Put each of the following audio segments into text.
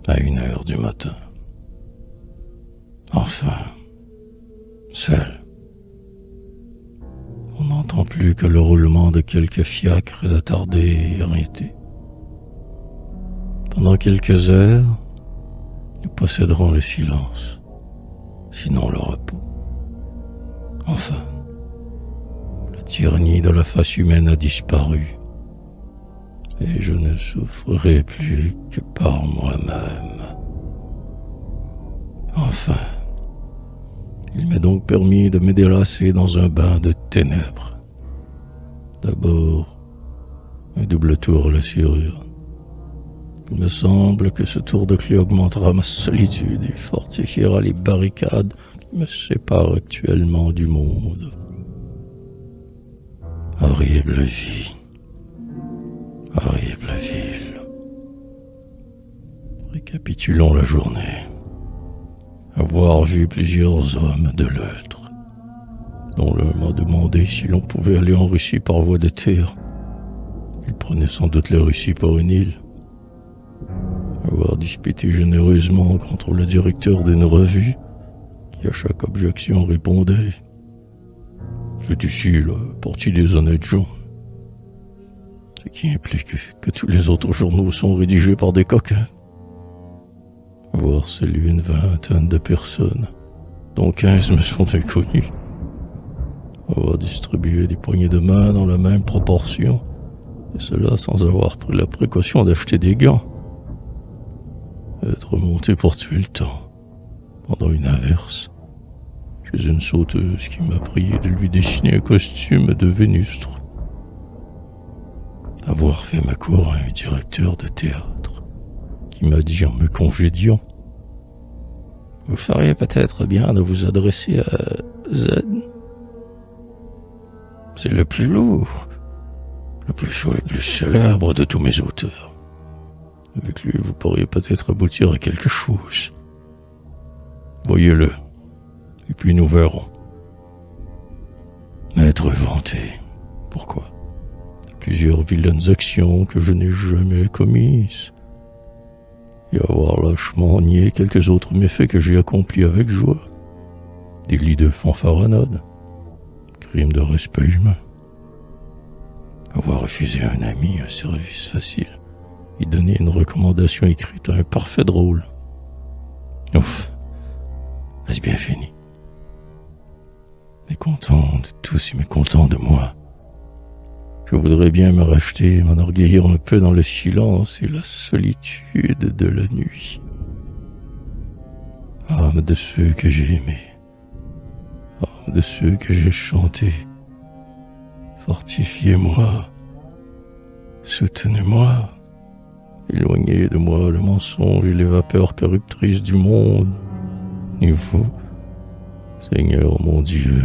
à 1 heure du matin. Enfin, seul. On n'entend plus que le roulement de quelques fiacres attardés et arrêtés. Pendant quelques heures, nous posséderons le silence, sinon le repos. Enfin, la tyrannie de la face humaine a disparu, et je ne souffrerai plus que par moi-même. Enfin, il m'est donc permis de me délasser dans un bain de ténèbres. D'abord, un double tour à la serrure. Il me semble que ce tour de clé augmentera ma solitude et fortifiera les barricades qui me séparent actuellement du monde. Horrible vie. Horrible ville. Récapitulons la journée. Avoir vu plusieurs hommes de l'être, dont l'un m'a demandé si l'on pouvait aller en Russie par voie de terre. Il prenait sans doute la Russie par une île. Avoir disputé généreusement contre le directeur d'une revue, qui à chaque objection répondait « C'est ici la partie des honnêtes gens ». Ce qui implique que tous les autres journaux sont rédigés par des coquins. Avoir salué une vingtaine de personnes, dont 15 me sont inconnus. Avoir distribué des poignées de main dans la même proportion, et cela sans avoir pris la précaution d'acheter des gants. Être monté pour tuer le temps, pendant une averse, chez une sauteuse qui m'a prié de lui dessiner un costume de Vénustre. Avoir fait ma cour à un directeur de théâtre, qui m'a dit en me congédiant « Vous feriez peut-être bien de vous adresser à Z. C'est le plus lourd, le plus chaud, le plus célèbre de tous mes auteurs. Avec lui, vous pourriez peut-être aboutir à quelque chose. Voyez-le, et puis nous verrons. » M'être vanté. Pourquoi ? Plusieurs vilaines actions que je n'ai jamais commises, et avoir lâchement nié quelques autres méfaits que j'ai accomplis avec joie. Délit de fanfaronade, crime de respect humain. Avoir refusé à un ami un service facile et donné une recommandation écrite à un parfait drôle. Ouf, est-ce bien fini? Mécontent de tous et mécontent de moi. Je voudrais bien me racheter, m'enorgueillir un peu dans le silence et la solitude de la nuit. Âme de ceux que j'ai aimés, âme de ceux que j'ai chantés, fortifiez-moi, soutenez-moi, éloignez de moi le mensonge et les vapeurs corruptrices du monde. Et vous, Seigneur mon Dieu,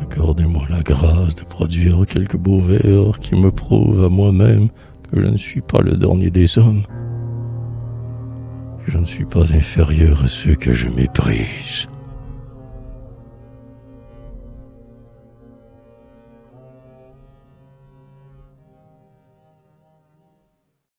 accordez-moi la grâce de produire quelques beaux vers qui me prouvent à moi-même que je ne suis pas le dernier des hommes. Je ne suis pas inférieur à ceux que je méprise.